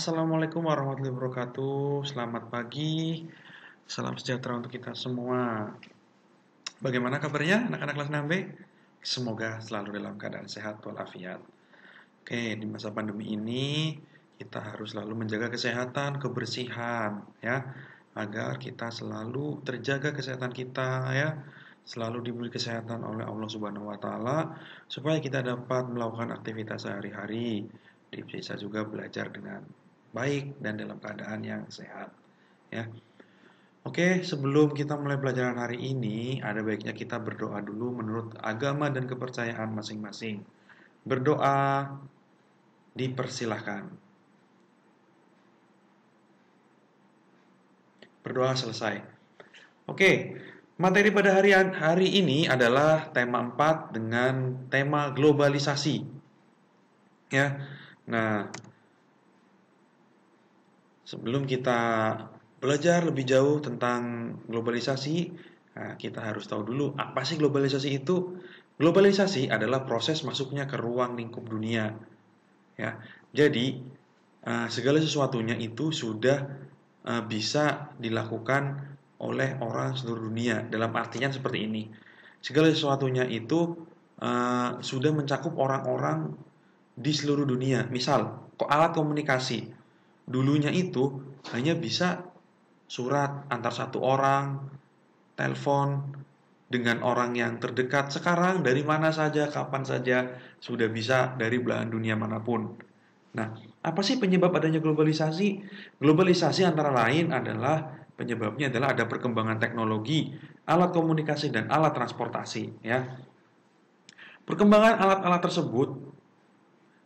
Assalamualaikum warahmatullahi wabarakatuh. Selamat pagi. Salam sejahtera untuk kita semua. Bagaimana kabarnya anak-anak kelas 6B? Semoga selalu dalam keadaan sehat walafiat. Oke, di masa pandemi ini kita harus selalu menjaga kesehatan, kebersihan ya, agar kita selalu terjaga kesehatan kita ya. Selalu diberi kesehatan oleh Allah Subhanahu wa taala supaya kita dapat melakukan aktivitas sehari-hari, bisa juga belajar dengan baik dan dalam keadaan yang sehat ya. Oke, sebelum kita mulai pelajaran hari ini, ada baiknya kita berdoa dulu menurut agama dan kepercayaan masing-masing. Berdoa dipersilahkan. Berdoa selesai. Oke, materi pada hari ini adalah tema 4 dengan tema globalisasi. Ya. Nah, sebelum kita belajar lebih jauh tentang globalisasi, kita harus tahu dulu apa sih globalisasi itu. Globalisasi adalah proses masuknya ke ruang lingkup dunia. Ya, jadi segala sesuatunya itu sudah bisa dilakukan oleh orang seluruh dunia. Dalam artian seperti ini, segala sesuatunya itu sudah mencakup orang-orang di seluruh dunia. Misal, alat komunikasi dulunya itu hanya bisa surat antar satu orang, telepon dengan orang yang terdekat. Sekarang dari mana saja, kapan saja sudah bisa dari belahan dunia manapun. Nah, apa sih penyebab adanya globalisasi? Globalisasi antara lain adalah penyebabnya adalah ada perkembangan teknologi, alat komunikasi dan alat transportasi ya. Perkembangan alat-alat tersebut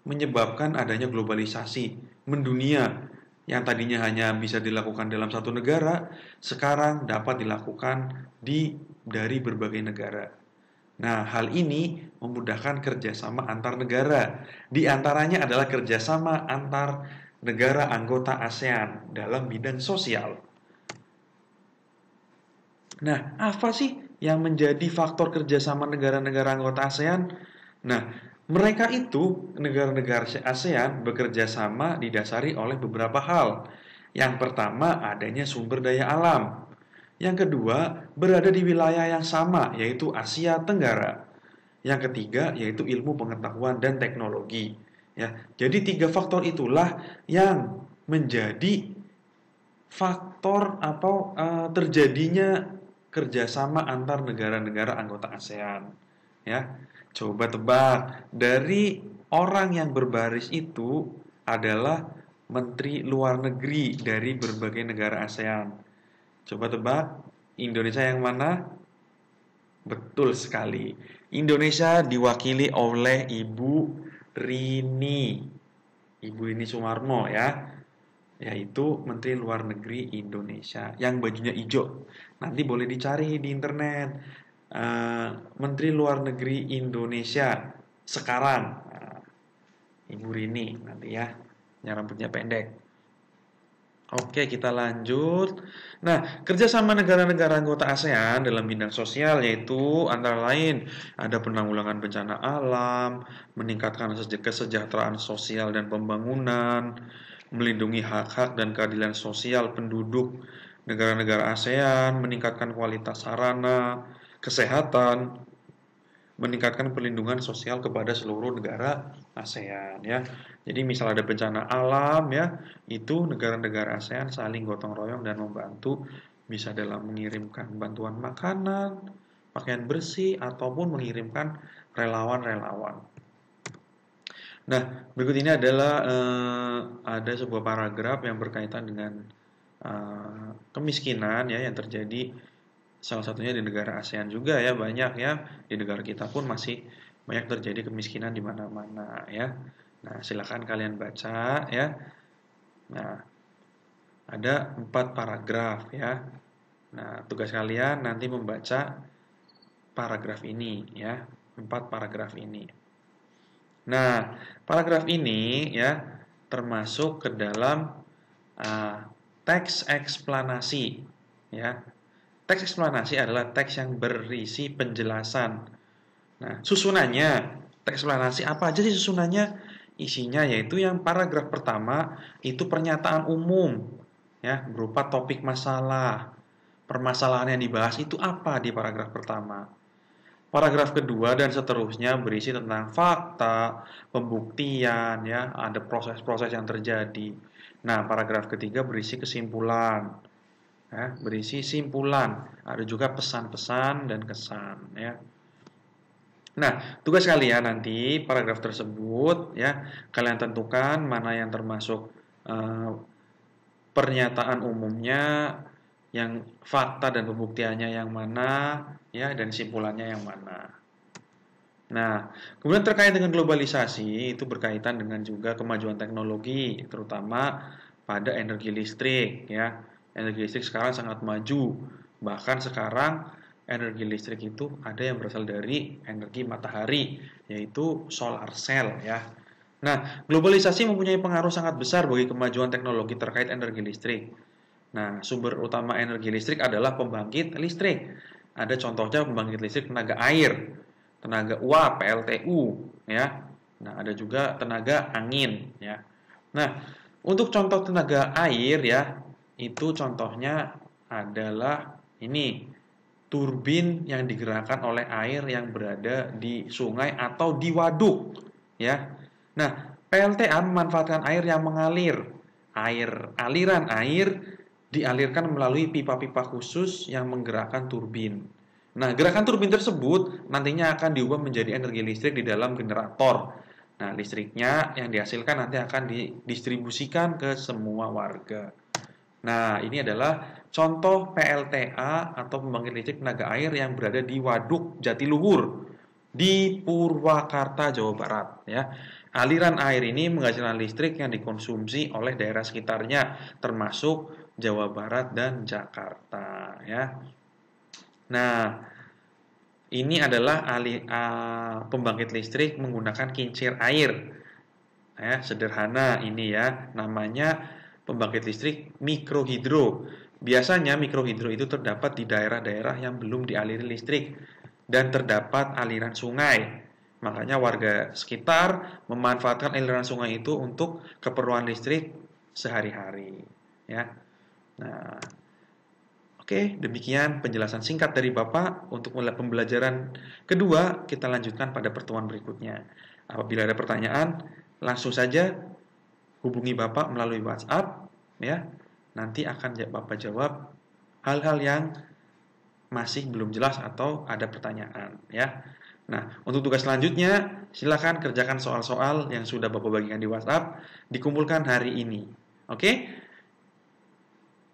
menyebabkan adanya globalisasi mendunia yang tadinya hanya bisa dilakukan dalam satu negara, sekarang dapat dilakukan dari berbagai negara. Nah, hal ini memudahkan kerjasama antar negara. Di antaranya adalah kerjasama antar negara anggota ASEAN dalam bidang sosial. Nah, apa sih yang menjadi faktor kerjasama negara-negara anggota ASEAN? Nah, mereka itu, negara-negara ASEAN, bekerja sama didasari oleh beberapa hal. Yang pertama, adanya sumber daya alam. Yang kedua, berada di wilayah yang sama, yaitu Asia Tenggara. Yang ketiga, yaitu ilmu pengetahuan dan teknologi. Ya, jadi tiga faktor itulah yang menjadi faktor atau terjadinya kerjasama antar negara-negara anggota ASEAN. Ya, coba tebak, dari orang yang berbaris itu adalah menteri luar negeri dari berbagai negara ASEAN. Coba tebak, Indonesia yang mana? Betul sekali. Indonesia diwakili oleh Ibu Rini. Ibu Rini Sumarno ya. Yaitu Menteri Luar Negeri Indonesia yang bajunya hijau. Nanti boleh dicari di internet. Menteri Luar Negeri Indonesia sekarang. Ibu Rini nanti ya. Yang rambutnya pendek. Oke, kita lanjut. Nah, kerjasama negara-negara anggota ASEAN dalam bidang sosial yaitu antara lain ada penanggulangan bencana alam, meningkatkan kesejahteraan sosial dan pembangunan, melindungi hak-hak dan keadilan sosial penduduk negara-negara ASEAN, meningkatkan kualitas sarana, kesehatan, meningkatkan perlindungan sosial kepada seluruh negara ASEAN ya. Jadi misal ada bencana alam ya, itu negara-negara ASEAN saling gotong royong dan membantu, bisa dalam mengirimkan bantuan makanan, pakaian bersih ataupun mengirimkan relawan-relawan. Nah, berikut ini adalah ada sebuah paragraf yang berkaitan dengan kemiskinan ya yang terjadi salah satunya di negara ASEAN juga ya, banyak ya. Di negara kita pun masih banyak terjadi kemiskinan di mana-mana ya. Nah, silakan kalian baca ya. Nah, ada 4 paragraf ya. Nah, tugas kalian nanti membaca paragraf ini ya. 4 paragraf ini. Nah, paragraf ini ya termasuk ke dalam teks eksplanasi ya. Teks eksplanasi adalah teks yang berisi penjelasan. Nah, susunannya, teks eksplanasi apa aja sih susunannya? Isinya yaitu yang paragraf pertama itu pernyataan umum, ya, berupa topik masalah. Permasalahan yang dibahas itu apa di paragraf pertama. Paragraf kedua dan seterusnya berisi tentang fakta, pembuktian, ya, ada proses-proses yang terjadi. Nah, paragraf ketiga berisi kesimpulan, ya, berisi simpulan. Ada juga pesan-pesan dan kesan, ya. Nah, tugas kalian nanti paragraf tersebut, ya, kalian tentukan mana yang termasuk eh, pernyataan umumnya, yang fakta dan pembuktiannya yang mana, ya, dan simpulannya yang mana. Nah, kemudian terkait dengan globalisasi, itu berkaitan dengan juga kemajuan teknologi, terutama pada energi listrik, ya. Energi listrik sekarang sangat maju. Bahkan sekarang energi listrik itu ada yang berasal dari energi matahari, yaitu solar cell, ya. Nah, globalisasi mempunyai pengaruh sangat besar bagi kemajuan teknologi terkait energi listrik. Nah, sumber utama energi listrik adalah pembangkit listrik. Ada contohnya pembangkit listrik tenaga air, tenaga uap (PLTU), ya. Nah, ada juga tenaga angin, ya. Nah, untuk contoh tenaga air, ya, itu contohnya adalah ini, turbin yang digerakkan oleh air yang berada di sungai atau di waduk, ya. Nah, PLTA memanfaatkan air yang mengalir. Aliran air dialirkan melalui pipa-pipa khusus yang menggerakkan turbin. Nah, gerakan turbin tersebut nantinya akan diubah menjadi energi listrik di dalam generator. Nah, listriknya yang dihasilkan nanti akan didistribusikan ke semua warga. Nah, ini adalah contoh PLTA atau pembangkit listrik tenaga air yang berada di Waduk Jatiluhur di Purwakarta, Jawa Barat, ya. Aliran air ini menghasilkan listrik yang dikonsumsi oleh daerah sekitarnya, termasuk Jawa Barat dan Jakarta, ya. Nah, ini adalah pembangkit listrik menggunakan kincir air. Ya, sederhana ini, ya. Namanya pembangkit listrik mikrohidro. Biasanya mikrohidro itu terdapat di daerah-daerah yang belum dialiri listrik dan terdapat aliran sungai. Makanya warga sekitar memanfaatkan aliran sungai itu untuk keperluan listrik sehari-hari, ya. Nah, oke, demikian penjelasan singkat dari Bapak. Untuk pembelajaran kedua, kita lanjutkan pada pertemuan berikutnya. Apabila ada pertanyaan, langsung saja hubungi Bapak melalui WhatsApp, ya. Nanti akan Bapak jawab hal-hal yang masih belum jelas atau ada pertanyaan, ya. Nah, untuk tugas selanjutnya, silakan kerjakan soal-soal yang sudah Bapak bagikan di WhatsApp, dikumpulkan hari ini. Oke?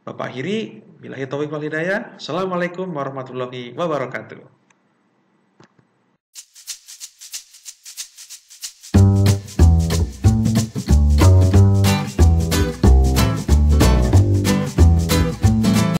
Bapak akhiri, billahi taufiq wal hidayah. Assalamualaikum warahmatullahi wabarakatuh.